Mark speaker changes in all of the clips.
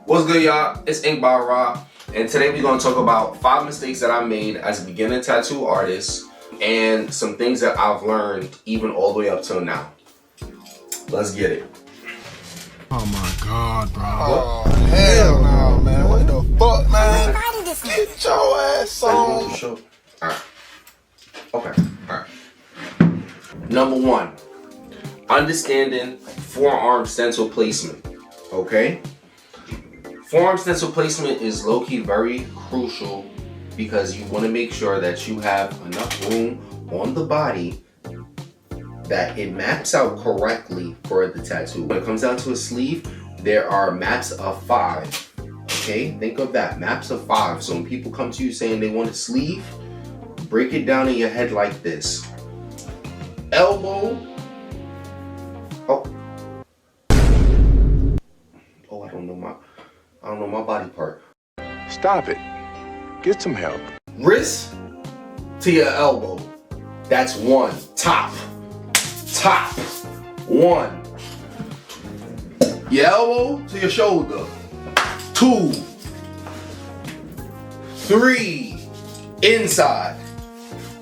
Speaker 1: What's good, y'all? It's Ink by Rob, and today we're going to talk about 5 mistakes that I made as a beginner tattoo artist and some things that I've learned even all the way up till now. Let's get it.
Speaker 2: Oh my god, bro.
Speaker 3: Oh, hell no, man. What the fuck, man? Get your ass on.
Speaker 1: Alright. Okay. Alright. Number 1. Understanding forearm stencil placement. Okay? Forearm stencil placement is low-key very crucial because you want to make sure that you have enough room on the body that it maps out correctly for the tattoo. When it comes down to a sleeve, there are maps of 5. Okay? Think of that, maps of 5. So when people come to you saying they want a sleeve, break it down in your head like this. Elbow. Oh, I don't know my body part.
Speaker 3: Stop it. Get some help.
Speaker 1: Wrist to your elbow. That's 1. Top. 1. Your elbow to your shoulder. 2. 3. Inside.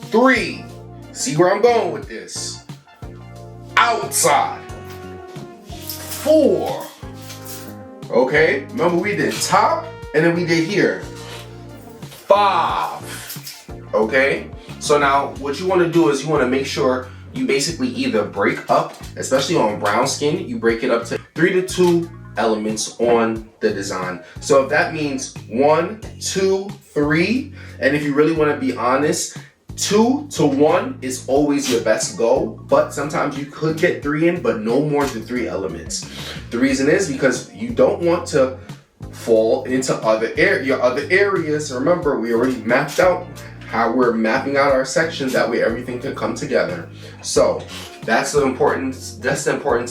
Speaker 1: 3. See where I'm going with this. Outside. 4. Okay, remember we did top and then we did here. 5. Okay, so now what you want to do is you want to make sure you basically either break up, especially on brown skin, you break it up to 3 to 2 elements on the design. So if that means 1, 2, 3, and if you really want to be honest, 2 to 1 is always your best go, but sometimes you could get 3 in, but no more than 3 elements. The reason is because you don't want to fall into your other areas. Remember, we already mapped out how we're mapping out our sections, that way everything can come together. So that's the importance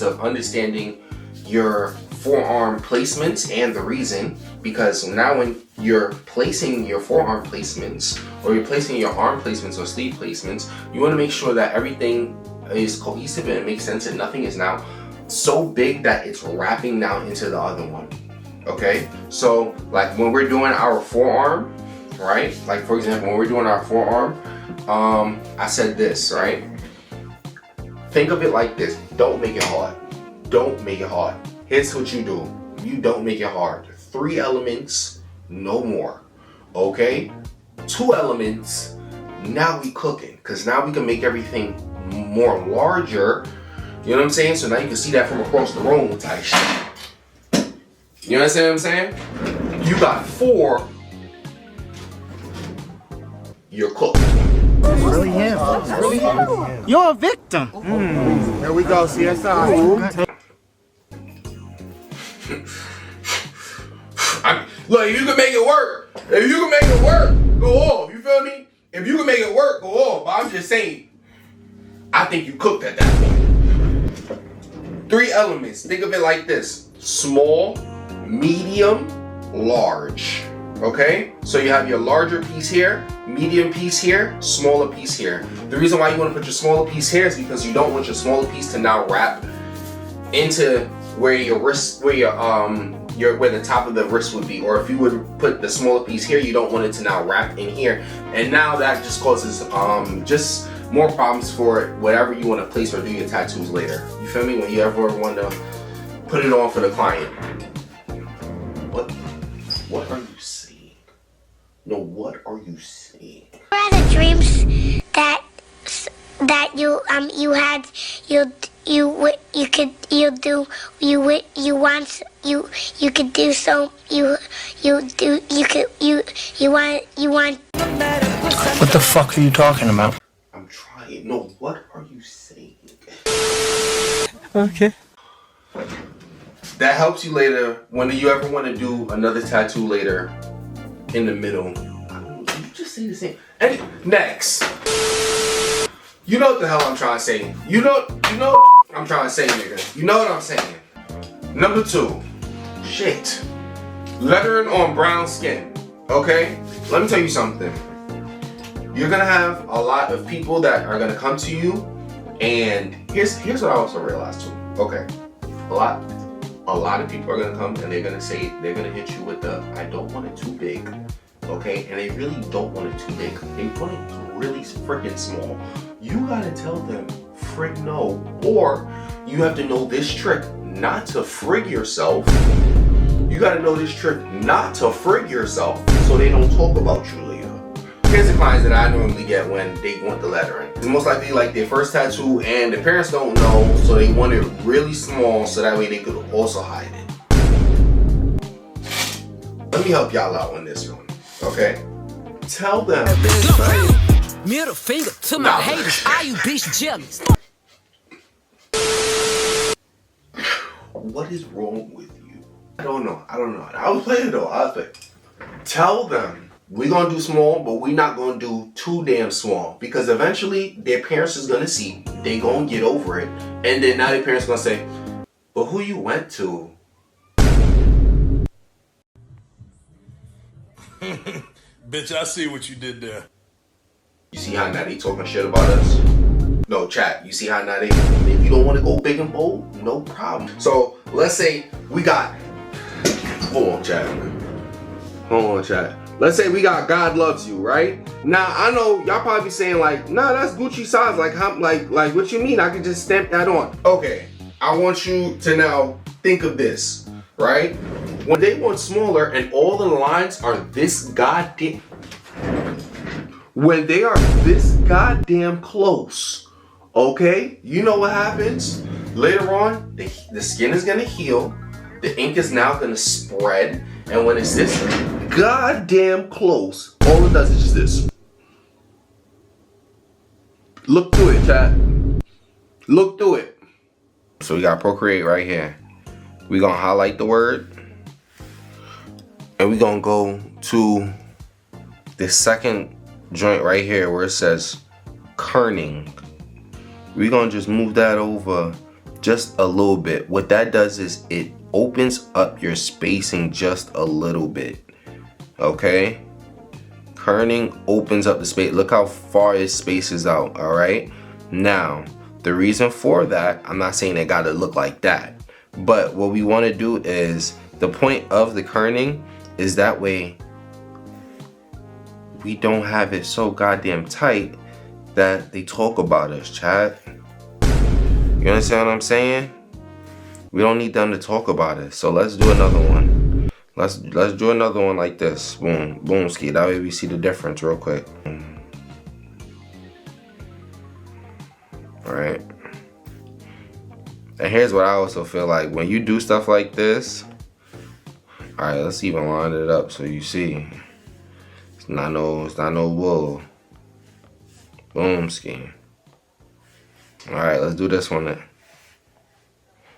Speaker 1: of understanding your forearm placements and the reason, because now when you're placing your forearm placements or you're placing your arm placements or sleeve placements, you want to make sure that everything is cohesive and it makes sense and nothing is now so big that it's wrapping down into the other one. Okay, so like when we're doing our forearm, right, like for example when we're doing our forearm, I said this, right, think of it like this. Don't make it hard. Don't make it hard. Here's what you do. You don't make it hard. 3 elements, no more. Okay? 2 elements, now we cooking. Because now we can make everything more larger. You know what I'm saying? So now you can see that from across the room type shit. You understand what I'm saying? You got 4, you're cooked.
Speaker 2: It's really him. It's really him. You're a victim. Here we go, CSI.
Speaker 1: Look, if you can make it work, go off. You feel me? If you can make it work, go off. But I'm just saying, I think you cooked at that point. 3 elements. Think of it like this: small, medium, large. Okay? So you have your larger piece here, medium piece here, smaller piece here. The reason why you want to put your smaller piece here is because you don't want your smaller piece to now wrap into where your wrist, where the top of the wrist would be, or if you would put the smaller piece here, you don't want it to now wrap in here, and now that just causes just more problems for whatever you want to place or do your tattoos later. You feel me? When you ever want to put it on for the client. What are you saying? No, what are you saying?
Speaker 4: What are the dreams that you want.
Speaker 5: What the fuck are you talking about?
Speaker 1: I'm trying. No, what are you saying?
Speaker 5: Okay.
Speaker 1: That helps you later when you ever want to do another tattoo later in the middle. You just say the same. Next. You know what the hell I'm trying to say. You know what I'm trying to say, nigga. You know what I'm saying. Number 2. Shit. Lettering on brown skin. Okay? Let me tell you something. You're gonna have a lot of people that are gonna come to you, and here's what I also realized too. Okay. A lot a lot of people are gonna come and they're gonna say, they're gonna hit you with the, I don't want it too big, okay? And they really don't want it too big. They want it really freaking small. You gotta tell them, frig no. Or you have to know this trick not to frig yourself. You gotta know this trick not to frig yourself so they don't talk about you later. Here's the clients that I normally get when they want the lettering. It's most likely like their first tattoo and the parents don't know, so they want it really small so that way they could also hide it. Let me help y'all out on this one, okay? Tell them.
Speaker 6: Middle finger to my haters, are you bitch jealous?
Speaker 1: What is wrong with you? I don't know. I was playing though. I was playing. Tell them we're gonna do small, but we're not gonna do too damn small, because eventually their parents is gonna see, they gonna get over it, and then now their parents gonna say, but who you went to?
Speaker 3: Bitch, I see what you did there.
Speaker 1: You see how now they talking shit about us? No, chat, you see how now they, if you don't want to go big and bold, no problem. So let's say we got, hold on chat. Let's say we got God Loves You, right? Now I know y'all probably saying like, nah, that's Gucci size. Like how, like what you mean? I could just stamp that on. Okay, I want you to now think of this, right? When they want smaller and all the lines are this goddamn, when they are this goddamn close, okay, you know what happens? Later on, the skin is gonna heal, the ink is now gonna spread, and when it's this goddamn close, all it does is just this. Look through it, chat. Look through it. So we got Procreate right here. We gonna highlight the word, and we gonna go to the second joint right here where it says kerning. We gonna just move that over just a little bit. What that does is it opens up your spacing just a little bit. Okay, kerning opens up the space. Look how far it spaces out. All right, now the reason for that, I'm not saying it gotta look like that, but what we want to do is, the point of the kerning is that way we don't have it so goddamn tight that they talk about us, chat. You understand what I'm saying? We don't need them to talk about it. So let's do another one. Let's do another one like this. Boom, boom, ski. That way we see the difference real quick. All right. And here's what I also feel like when you do stuff like this. All right, let's even line it up so you see. It's not no wool. Boom, ski. All right, let's do this one then.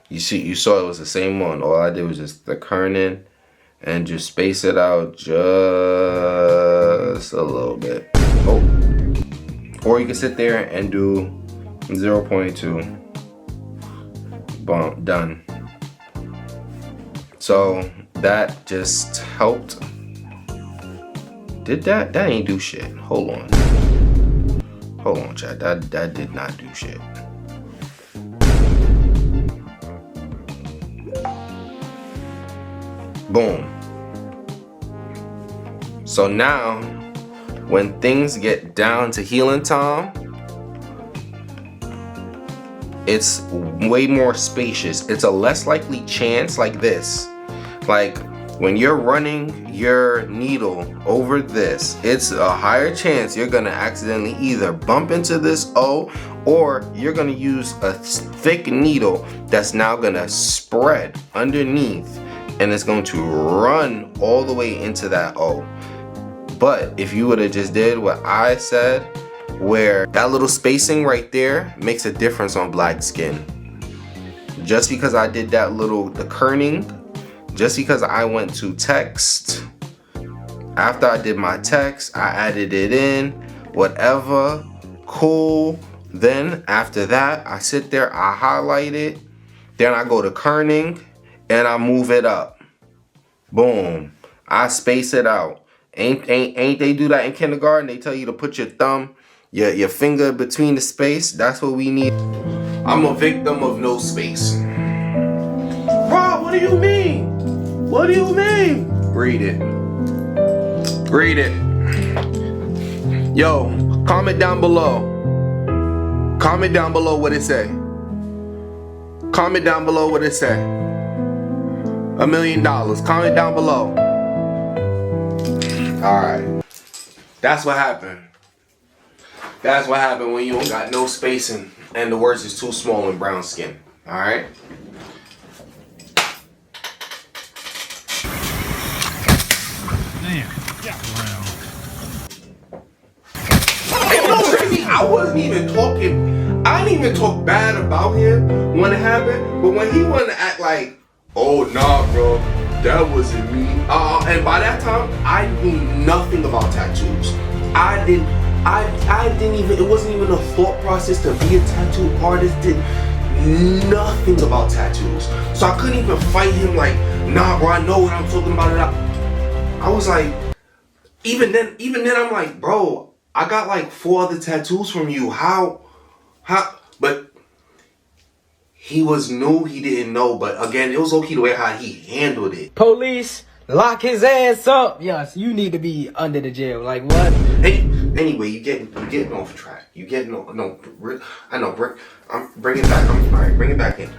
Speaker 1: You saw it was the same one. All I did was just the kerning and just space it out just a little bit. Oh, or you can sit there and do 0.2. Boom, done. So that just helped. Did that? That ain't do shit. Hold on, chat. That did not do shit. Boom. So now, when things get down to healing time, it's way more spacious. It's a less likely chance like this. Like when you're running your needle over this, it's a higher chance you're gonna accidentally either bump into this O, or you're gonna use a thick needle that's now gonna spread underneath and it's going to run all the way into that O. But if you would have just did what I said, where that little spacing right there makes a difference on black skin. Just because I did that the kerning, just because I went to text, after I did my text, I added it in, whatever, cool. Then after that, I sit there, I highlight it, then I go to kerning, and I move it up. Boom. I space it out. Ain't they do that in kindergarten? They tell you to put your thumb, your finger between the space. That's what we need. I'm a victim of no space. Bro, what are do you mean? What do you mean? Read it. Read it. Yo, comment down below. Comment down below what it say. Comment down below what it say. $1 million. Comment down below. Alright. That's what happened. That's what happened when you don't got no spacing and the words is too small in brown skin. Alright?
Speaker 7: Damn. Wow.
Speaker 1: And you know what's crazy? I wasn't even talking. I didn't even talk bad about him when it happened. But when he wanted to act like, oh nah, bro, that wasn't me. And by that time, I knew nothing about tattoos. I didn't even. It wasn't even a thought process to be a tattoo artist. Did nothing about tattoos. So I couldn't even fight him like, nah, bro, I know what I'm talking about. I was like, even then, I'm like, bro, I got like 4 other tattoos from you. How? But he was new, he didn't know. But again, it was okay the way how he handled it.
Speaker 8: Police, lock his ass up. Yes, you need to be under the jail. Like what?
Speaker 1: Anyway, you getting off track. You getting no. I know. Bring it back. Alright, bring it back in.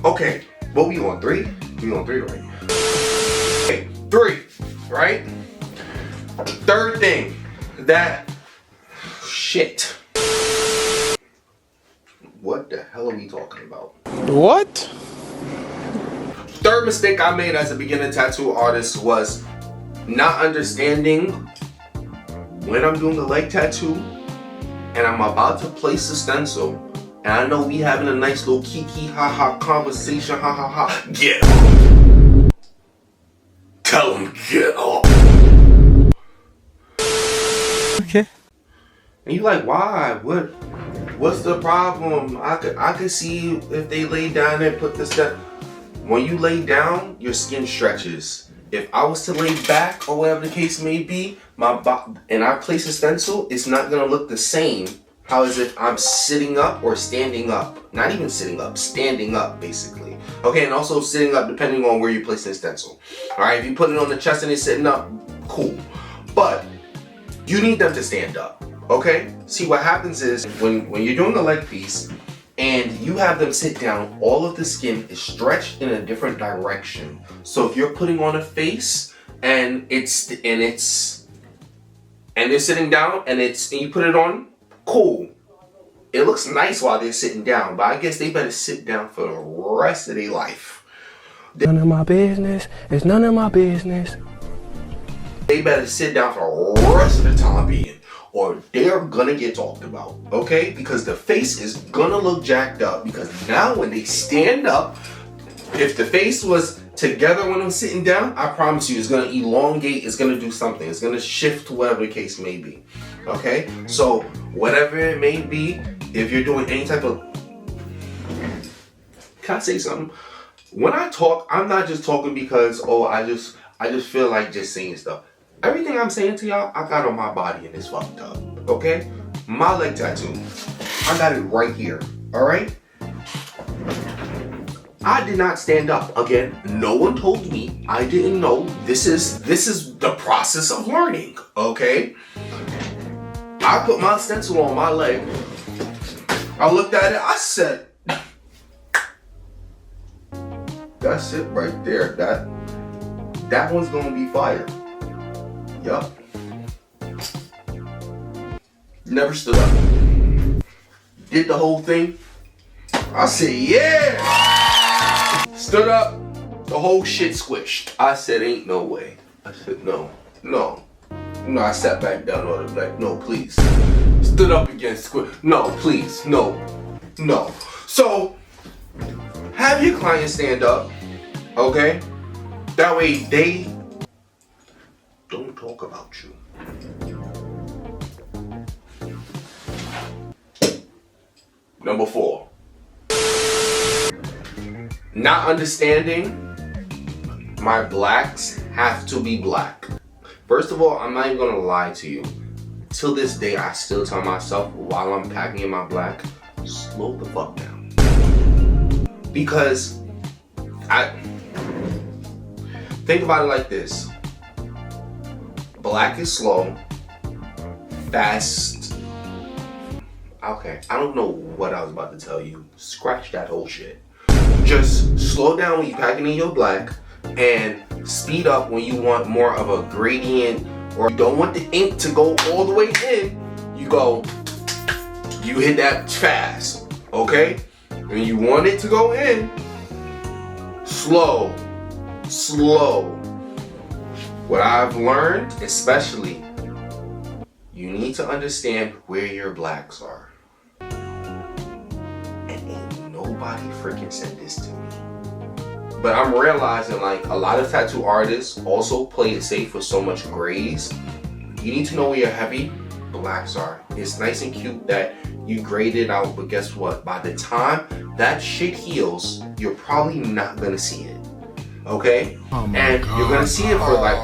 Speaker 1: Okay, what we on 3? We on 3 already. Okay, 3, right? Third thing, that shit. What the hell are we talking about?
Speaker 3: What?
Speaker 1: Third mistake I made as a beginner tattoo artist was not understanding when I'm doing a leg tattoo and I'm about to place the stencil and I know we having a nice little kiki ha conversation, ha. Get up. Tell him get up.
Speaker 3: Okay.
Speaker 1: And you like, why? What's the problem? I could see if they lay down and put the step. When you lay down, your skin stretches. If I was to lay back or whatever the case may be, and I place a stencil, it's not gonna look the same. How is it I'm sitting up or standing up? Not even sitting up, standing up basically. Okay, and also sitting up depending on where you place the stencil. Alright, if you put it on the chest and it's sitting up, cool. But you need them to stand up. Okay? See, what happens is when you're doing a leg piece and you have them sit down, all of the skin is stretched in a different direction. So if you're putting on a face and they're sitting down and you put it on, cool. It looks nice while they're sitting down, but I guess they better sit down for the rest of their life.
Speaker 5: None of my business. It's none of my business.
Speaker 1: They better sit down for the rest of the time being, or they're gonna get talked about, okay? Because the face is gonna look jacked up, because now when they stand up, if the face was together when I'm sitting down, I promise you it's gonna elongate, it's gonna do something, it's gonna shift to whatever the case may be, okay? So whatever it may be, if you're doing any type of, can I say something? When I talk, I'm not just talking because, oh, I just feel like just saying stuff. Everything I'm saying to y'all, I got on my body and it's fucked up, okay? My leg tattoo, I got it right here, all right? I did not stand up. Again, no one told me. I didn't know. This is the process of learning, okay? I put my stencil on my leg. I looked at it, I said, that's it right there. That one's gonna be fire. Yup. Never stood up. Did the whole thing. I said, yeah! Stood up, the whole shit squished. I said, ain't no way. I said, no. I sat back down on it, like, no, please. Stood up again, squish. No, please, no. So, have your client stand up, okay? That way they don't talk about you. Number 4. Not understanding my blacks have to be black. First of all, I'm not even gonna lie to you. Till this day, I still tell myself while I'm packing in my black, slow the fuck down. Because think about it like this. Black is slow, fast. Okay, I don't know what I was about to tell you. Scratch that whole shit. Just slow down when you're packing in your black and speed up when you want more of a gradient, or you don't want the ink to go all the way in. You hit that fast, okay? When you want it to go in, slow. What I've learned, especially, you need to understand where your blacks are. And ain't nobody freaking said this to me. But I'm realizing, like, a lot of tattoo artists also play it safe with so much grays. You need to know where your heavy blacks are. It's nice and cute that you grade it out, but guess what? By the time that shit heals, you're probably not gonna see it. Okay? And you're gonna see it for like,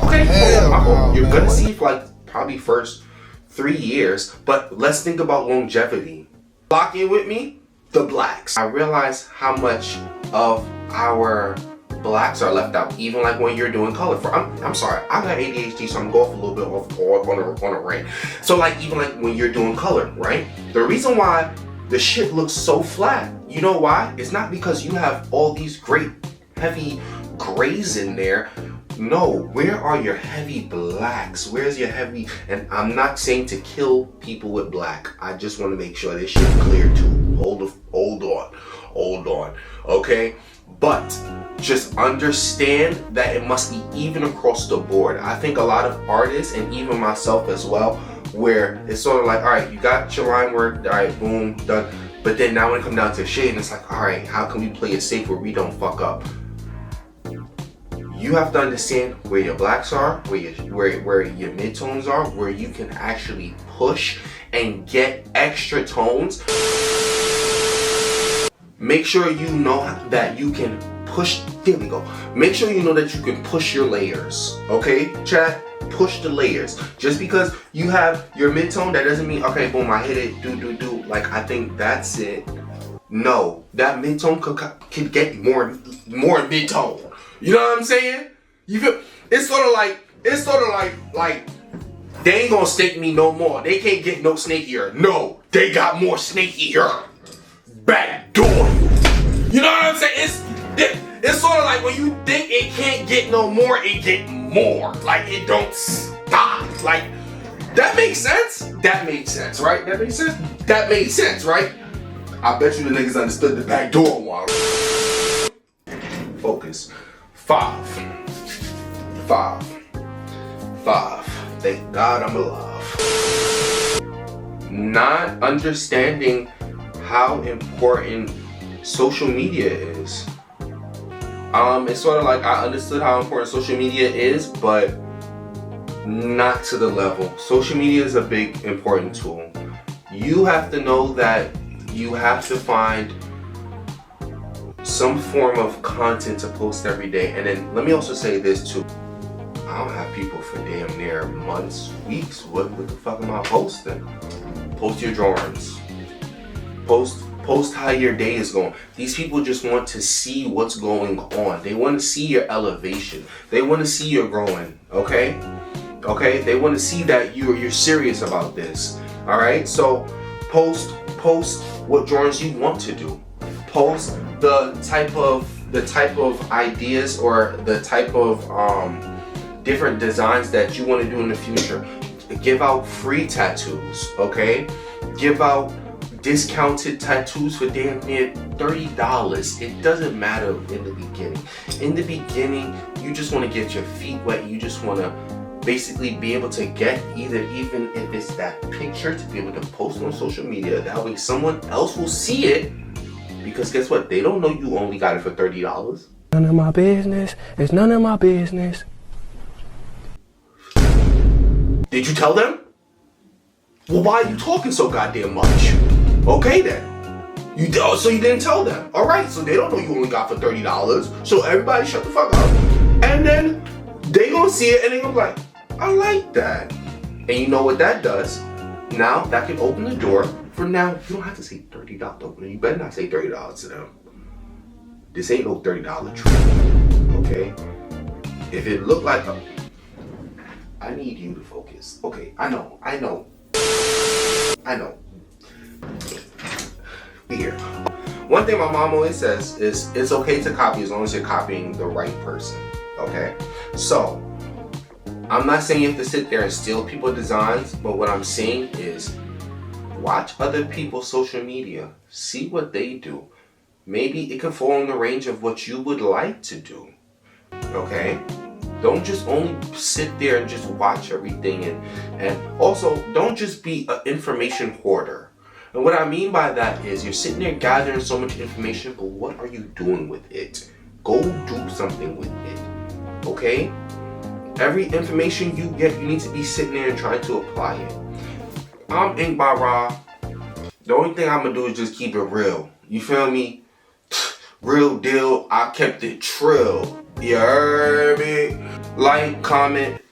Speaker 1: you're gonna see it for like probably first 3 years, but let's think about longevity. Lock in with me, the blacks. I realize how much of our blacks are left out, even like when you're doing color. I'm sorry, I got ADHD, so I'm going off a little bit on a rant. So like, even like when you're doing color, right? The reason why the shit looks so flat, you know why? It's not because you have all these great heavy grays in there. No, where are your heavy blacks? Where's your heavy? And I'm not saying to kill people with black. I just want to make sure this shit clear too. Hold on, okay? But just understand that it must be even across the board. I think a lot of artists, and even myself as well, where it's sort of like, all right, you got your line work, all right, boom, done. But then now when it comes down to shading, it's like, all right, how can we play it safe where we don't fuck up? You have to understand where your blacks are, where your midtones are, where you can actually push and get extra tones. Make sure you know that you can push. There we go. Make sure you know that you can push your layers. Okay, chat? Push the layers. Just because you have your midtone, that doesn't mean, okay, boom, I hit it, do. Like, I think that's it. No, that midtone could get more midtone. You know what I'm saying? You feel? It's sort of like they ain't gonna snake me no more. They can't get no snakier. No, they got more snakier. Backdoor. You know what I'm saying? It's sort of like when you think it can't get no more, it get more. Like, it don't stop. Like, that makes sense? That makes sense, right? That makes sense? That made sense, right? I bet you the niggas understood the backdoor one. Focus. 5. Thank God I'm alive. Not understanding how important social media is. It's sort of like I understood how important social media is, but not to the level. Social media is a big, important tool. You have to know that you have to find some form of content to post every day. And then let me also say this too. I don't have people for damn near months, weeks. What the fuck am I posting? Post your drawings. Post how your day is going. These people just want to see what's going on. They want to see your elevation. They want to see you're growing. Okay? They want to see that you're serious about this. All right? So post what drawings you want to do. Post the type of ideas or the type of different designs that you want to do in the future. Give out free tattoos, okay? Give out discounted tattoos for damn near $30. It doesn't matter in the beginning. In the beginning, you just want to get your feet wet. You just want to basically be able to get even if it's that picture, to be able to post on social media. That way someone else will see it. Because guess what? They don't know you only got it for $30.
Speaker 5: None of my business. It's none of my business.
Speaker 1: Did you tell them? Well, why are you talking so goddamn much? Okay then. So you didn't tell them. Alright, so they don't know you only got for $30. So everybody shut the fuck up. And then they gonna see it and they gonna be like, I like that. And you know what that does? Now that can open the door for now. You don't have to say $30. You better not say $30 to them. This ain't no $30 tree, okay? If it look like a... I need you to focus. Okay, I know. Be here. One thing my mom always says is it's okay to copy as long as you're copying the right person, okay? So, I'm not saying you have to sit there and steal people's designs, but what I'm saying is watch other people's social media. See what they do. Maybe it could fall in the range of what you would like to do, okay? Don't just only sit there and just watch everything, and also don't just be an information hoarder. And what I mean by that is you're sitting there gathering so much information, but what are you doing with it? Go do something with it, okay? Every information you get, you need to be sitting there and trying to apply it. I'm Ink by Rob. The only thing I'm gonna do is just keep it real. You feel me? Real deal. I kept it trill. You heard me? Like, comment.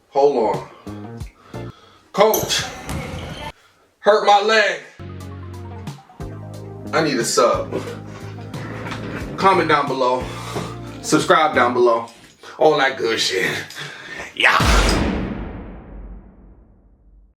Speaker 1: Hold on. Coach, hurt my leg. I need a sub. Comment down below. Subscribe down below. All that good shit. Yeah.